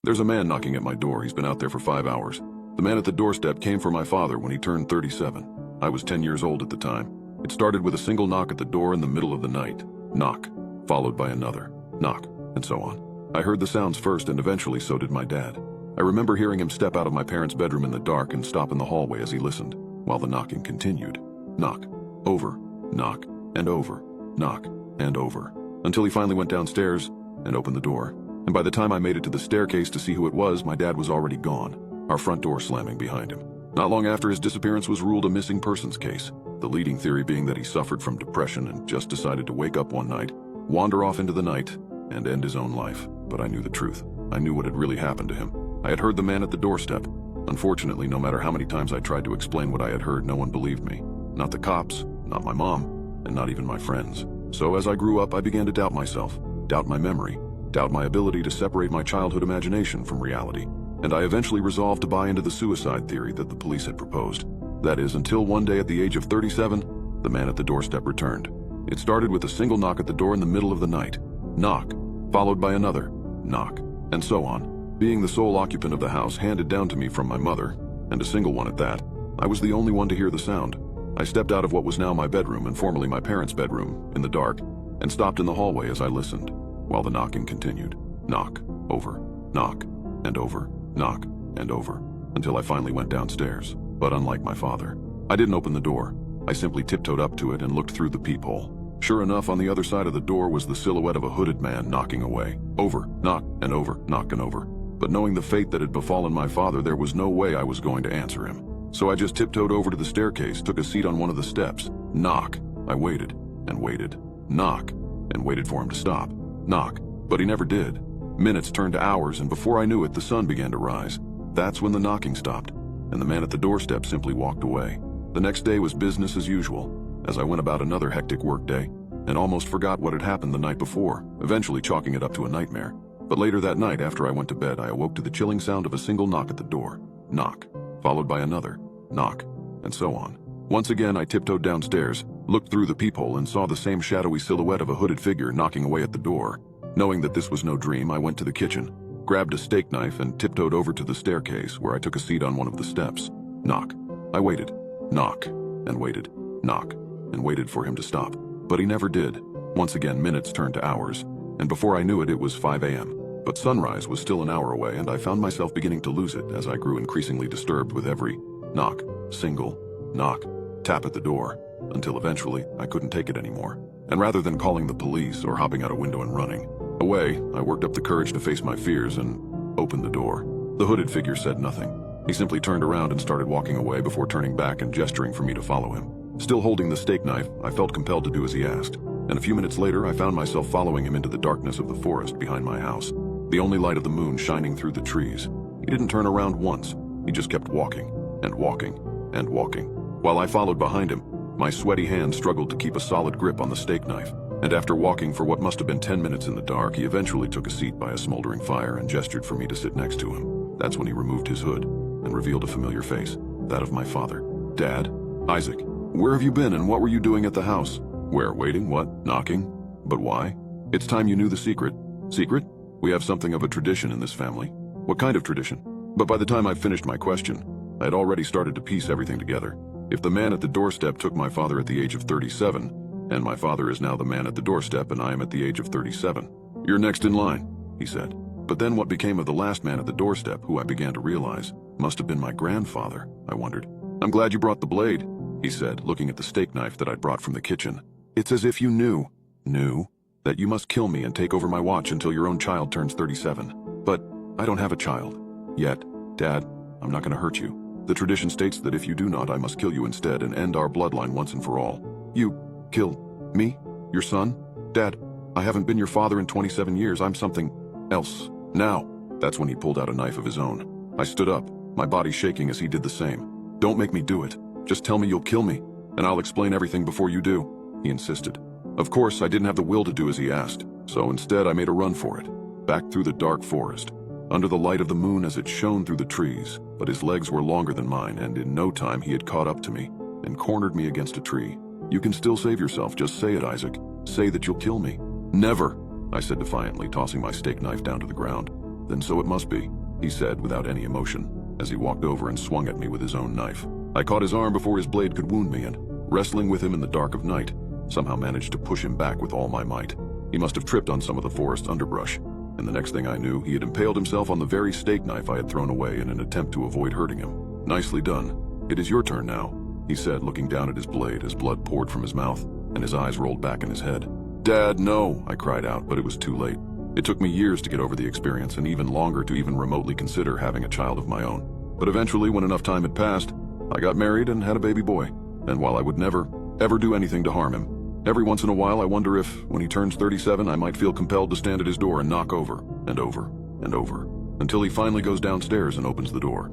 There's a man knocking at my door. He's been out there for 5 hours. The man at the doorstep came for my father when he turned 37. I was 10 years old at the time. It started with a single knock at the door in the middle of the night. Knock, followed by another. Knock, and so on. I heard the sounds first, and eventually so did my dad. I remember hearing him step out of my parents' bedroom in the dark and stop in the hallway as he listened, while the knocking continued. Knock, over, knock, and over, knock, and over, until he finally went downstairs and opened the door. And by the time I made it to the staircase to see who it was, my dad was already gone, our front door slamming behind him. Not long after, his disappearance was ruled a missing persons case, the leading theory being that he suffered from depression and just decided to wake up one night, wander off into the night, and end his own life. But I knew the truth. I knew what had really happened to him. I had heard the man at the doorstep. Unfortunately, no matter how many times I tried to explain what I had heard, no one believed me. Not the cops, not my mom, and not even my friends. So as I grew up, I began to doubt myself, doubt my memory, doubt my ability to separate my childhood imagination from reality. And I eventually resolved to buy into the suicide theory that the police had proposed. That is, until one day at the age of 37, the man at the doorstep returned. It started with a single knock at the door in the middle of the night. Knock, followed by another. Knock, and so on. Being the sole occupant of the house handed down to me from my mother, and a single one at that, I was the only one to hear the sound. I stepped out of what was now my bedroom and formerly my parents' bedroom, in the dark, and stopped in the hallway as I listened, while the knocking continued. Knock, over, knock, and over, knock, and over, until I finally went downstairs. But unlike my father, I didn't open the door. I simply tiptoed up to it and looked through the peephole. Sure enough, on the other side of the door was the silhouette of a hooded man knocking away. Over, knock, and over, knock, and over. But knowing the fate that had befallen my father, there was no way I was going to answer him. So I just tiptoed over to the staircase, took a seat on one of the steps. Knock. I waited, and waited. Knock, and waited for him to stop. Knock, but he never did. Minutes turned to hours, and before I knew it, the sun began to rise. That's when the knocking stopped, and the man at the doorstep simply walked away. The next day was business as usual, as I went about another hectic workday, and almost forgot what had happened the night before, eventually chalking it up to a nightmare. But later that night, after I went to bed, I awoke to the chilling sound of a single knock at the door. Knock, followed by another. Knock, and so on. Once again, I tiptoed downstairs, looked through the peephole, and saw the same shadowy silhouette of a hooded figure knocking away at the door. Knowing that this was no dream, I went to the kitchen, grabbed a steak knife, and tiptoed over to the staircase, where I took a seat on one of the steps. Knock. I waited. Knock, and waited. Knock, and waited for him to stop. But he never did. Once again, minutes turned to hours, and before I knew it, it was 5 a.m. But sunrise was still an hour away, and I found myself beginning to lose it as I grew increasingly disturbed with every knock, single, knock, tap at the door, until eventually I couldn't take it anymore. And rather than calling the police or hopping out a window and running away, I worked up the courage to face my fears and opened the door. The hooded figure said nothing. He simply turned around and started walking away before turning back and gesturing for me to follow him. Still holding the steak knife, I felt compelled to do as he asked, and a few minutes later I found myself following him into the darkness of the forest behind my house, the only light of the moon shining through the trees. He didn't turn around once. He just kept walking, and walking, and walking. While I followed behind him, my sweaty hand struggled to keep a solid grip on the steak knife, and after walking for what must have been 10 minutes in the dark, he eventually took a seat by a smoldering fire and gestured for me to sit next to him. That's when he removed his hood and revealed a familiar face, that of my father. Dad? Isaac, where have you been and what were you doing at the house? Where, waiting, what, knocking? But why? It's time you knew the secret. Secret? We have something of a tradition in this family. What kind of tradition? But by the time I'd finished my question, I had already started to piece everything together. If the man at the doorstep took my father at the age of 37, and my father is now the man at the doorstep and I am at the age of 37, you're next in line, he said. But then what became of the last man at the doorstep, who I began to realize must have been my grandfather, I wondered. I'm glad you brought the blade, he said, looking at the steak knife that I'd brought from the kitchen. It's as if you knew, that you must kill me and take over my watch until your own child turns 37. But I don't have a child. Yet, Dad, I'm not going to hurt you. The tradition states that if you do not, I must kill you instead and end our bloodline once and for all. You kill me? Your son? Dad, I haven't been your father in 27 years. I'm something else. Now. That's when he pulled out a knife of his own. I stood up, my body shaking as he did the same. Don't make me do it. Just tell me you'll kill me, and I'll explain everything before you do, he insisted. Of course, I didn't have the will to do as he asked, so instead I made a run for it, back through the dark forest, under the light of the moon as it shone through the trees, but his legs were longer than mine, and in no time he had caught up to me and cornered me against a tree. You can still save yourself, just say it, Isaac. Say that you'll kill me. Never, I said defiantly, tossing my steak knife down to the ground. "Then so it must be," he said without any emotion, as he walked over and swung at me with his own knife. I caught his arm before his blade could wound me and, wrestling with him in the dark of night, somehow managed to push him back with all my might. He must have tripped on some of the forest underbrush, and the next thing I knew, he had impaled himself on the very steak knife I had thrown away in an attempt to avoid hurting him. "Nicely done. It is your turn now," he said, looking down at his blade as blood poured from his mouth, and his eyes rolled back in his head. "Dad, no," I cried out, but it was too late. It took me years to get over the experience and even longer to even remotely consider having a child of my own. But eventually, when enough time had passed, I got married and had a baby boy. And while I would never, ever do anything to harm him, every once in a while I wonder if, when he turns 37, I might feel compelled to stand at his door and knock over and over and over, until he finally goes downstairs and opens the door.